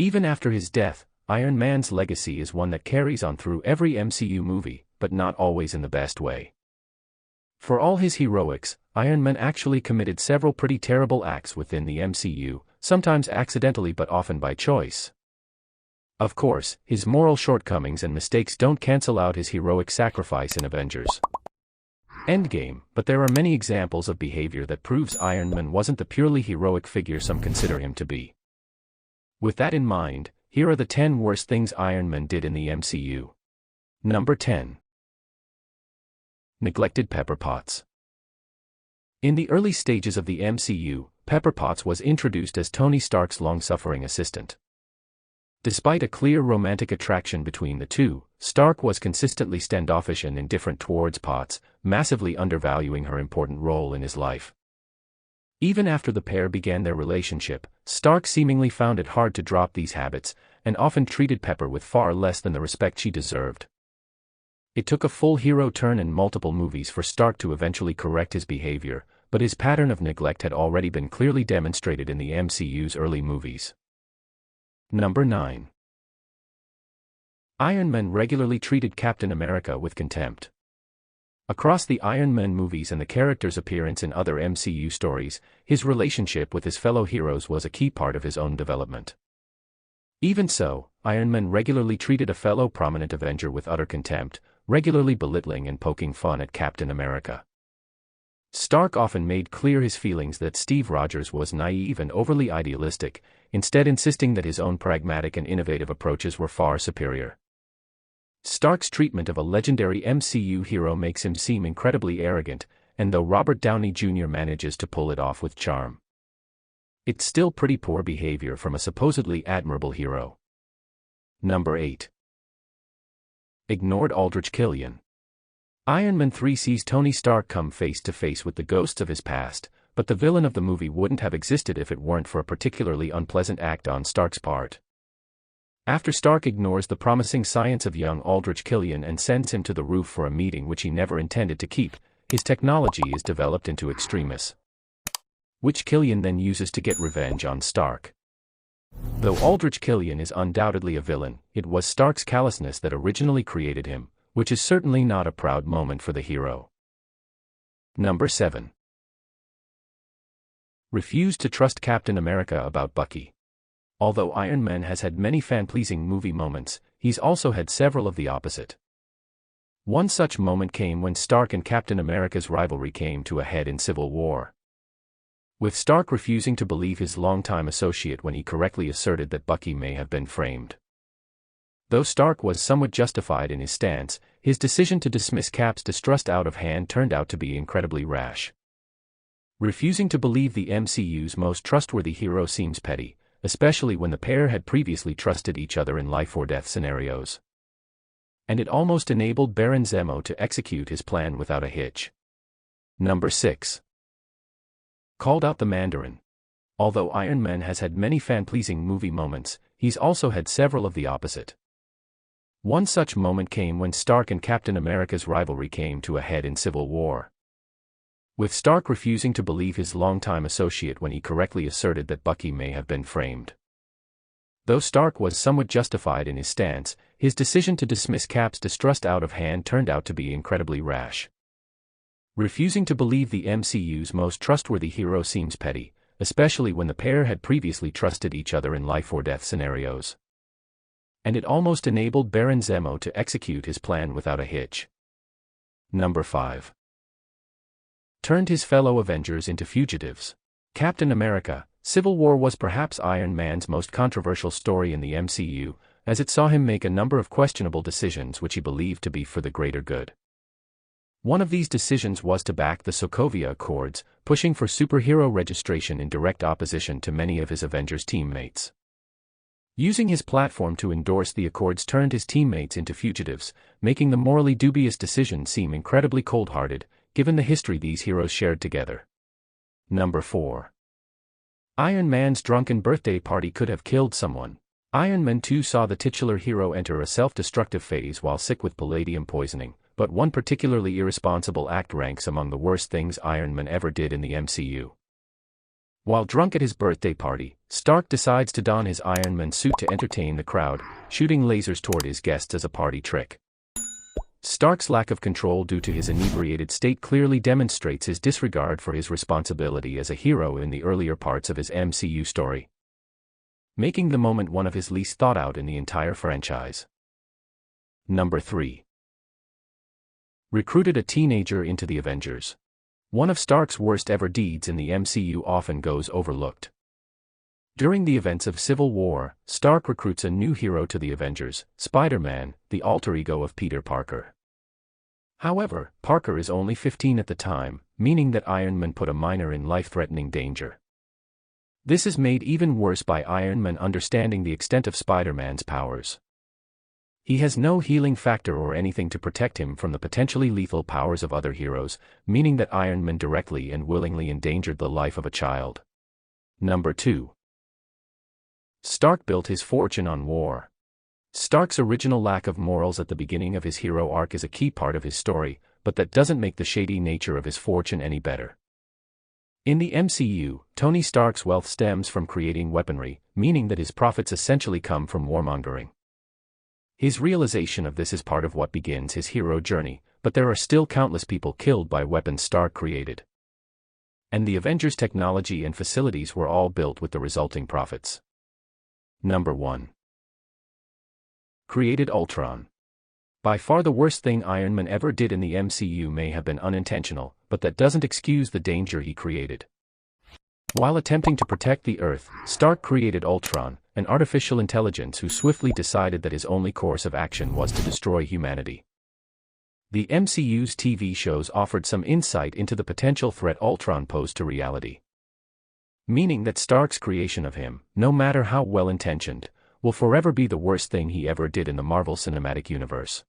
Even after his death, Iron Man's legacy is one that carries on through every MCU movie, but not always in the best way. For all his heroics, Iron Man actually committed several pretty terrible acts within the MCU, sometimes accidentally but often by choice. Of course, his moral shortcomings and mistakes don't cancel out his heroic sacrifice in Avengers Endgame, but there are many examples of behavior that proves Iron Man wasn't the purely heroic figure some consider him to be. With that in mind, here are the 10 worst things Iron Man did in the MCU. Number 10. Neglected Pepper Potts. In the early stages of the MCU, Pepper Potts was introduced as Tony Stark's long-suffering assistant. Despite a clear romantic attraction between the two, Stark was consistently standoffish and indifferent towards Potts, massively undervaluing her important role in his life. Even after the pair began their relationship, Stark seemingly found it hard to drop these habits, and often treated Pepper with far less than the respect she deserved. It took a full hero turn in multiple movies for Stark to eventually correct his behavior, but his pattern of neglect had already been clearly demonstrated in the MCU's early movies. Number 9. Iron Man regularly treated Captain America with contempt. Across the Iron Man movies and the character's appearance in other MCU stories, his relationship with his fellow heroes was a key part of his own development. Even so, Iron Man regularly treated a fellow prominent Avenger with utter contempt, regularly belittling and poking fun at Captain America. Stark often made clear his feelings that Steve Rogers was naive and overly idealistic, instead insisting that his own pragmatic and innovative approaches were far superior. Stark's treatment of a legendary MCU hero makes him seem incredibly arrogant, and though Robert Downey Jr. manages to pull it off with charm, it's still pretty poor behavior from a supposedly admirable hero. Number 8. Ignored Aldrich Killian. Iron Man 3 sees Tony Stark come face to face with the ghosts of his past, but the villain of the movie wouldn't have existed if it weren't for a particularly unpleasant act on Stark's part. After Stark ignores the promising science of young Aldrich Killian and sends him to the roof for a meeting which he never intended to keep, his technology is developed into Extremis, which Killian then uses to get revenge on Stark. Though Aldrich Killian is undoubtedly a villain, it was Stark's callousness that originally created him, which is certainly not a proud moment for the hero. Number 7. Refused to trust Captain America about Bucky. Although Iron Man has had many fan-pleasing movie moments, he's also had several of the opposite. One such moment came when Stark and Captain America's rivalry came to a head in Civil War, with Stark refusing to believe his longtime associate when he correctly asserted that Bucky may have been framed. Though Stark was somewhat justified in his stance, his decision to dismiss Cap's distrust out of hand turned out to be incredibly rash. Refusing to believe the MCU's most trustworthy hero seems petty, especially when the pair had previously trusted each other in life-or-death scenarios. And it almost enabled Baron Zemo to execute his plan without a hitch. Number 6. Called out the Mandarin. Although Iron Man has had many fan-pleasing movie moments, he's also had several of the opposite. One such moment came when Stark and Captain America's rivalry came to a head in Civil War, with Stark refusing to believe his longtime associate when he correctly asserted that Bucky may have been framed. Though Stark was somewhat justified in his stance, his decision to dismiss Cap's distrust out of hand turned out to be incredibly rash. Refusing to believe the MCU's most trustworthy hero seems petty, especially when the pair had previously trusted each other in life-or-death scenarios. And it almost enabled Baron Zemo to execute his plan without a hitch. Number 5. Turned his fellow Avengers into fugitives. Captain America: Civil War was perhaps Iron Man's most controversial story in the MCU, as it saw him make a number of questionable decisions which he believed to be for the greater good. One of these decisions was to back the Sokovia Accords, pushing for superhero registration in direct opposition to many of his Avengers teammates. Using his platform to endorse the Accords turned his teammates into fugitives, making the morally dubious decision seem incredibly cold-hearted, given the history these heroes shared together. Number 4. Iron Man's drunken birthday party could have killed someone. Iron Man 2 saw the titular hero enter a self-destructive phase while sick with palladium poisoning, but one particularly irresponsible act ranks among the worst things Iron Man ever did in the MCU. While drunk at his birthday party, Stark decides to don his Iron Man suit to entertain the crowd, shooting lasers toward his guests as a party trick. Stark's lack of control due to his inebriated state clearly demonstrates his disregard for his responsibility as a hero in the earlier parts of his MCU story, making the moment one of his least thought out in the entire franchise. Number 3. Recruited a teenager into the Avengers. One of Stark's worst ever deeds in the MCU often goes overlooked. During the events of Civil War, Stark recruits a new hero to the Avengers, Spider-Man, the alter ego of Peter Parker. However, Parker is only 15 at the time, meaning that Iron Man put a minor in life-threatening danger. This is made even worse by Iron Man understanding the extent of Spider-Man's powers. He has no healing factor or anything to protect him from the potentially lethal powers of other heroes, meaning that Iron Man directly and willingly endangered the life of a child. Number 2. Stark built his fortune on war. Stark's original lack of morals at the beginning of his hero arc is a key part of his story, but that doesn't make the shady nature of his fortune any better. In the MCU, Tony Stark's wealth stems from creating weaponry, meaning that his profits essentially come from warmongering. His realization of this is part of what begins his hero journey, but there are still countless people killed by weapons Stark created. And the Avengers' technology and facilities were all built with the resulting profits. Number 1. Created Ultron. By far the worst thing Iron Man ever did in the MCU may have been unintentional, but that doesn't excuse the danger he created. While attempting to protect the Earth, Stark created Ultron, an artificial intelligence who swiftly decided that his only course of action was to destroy humanity. The MCU's TV shows offered some insight into the potential threat Ultron posed to reality, meaning that Stark's creation of him, no matter how well-intentioned, will forever be the worst thing he ever did in the Marvel Cinematic Universe.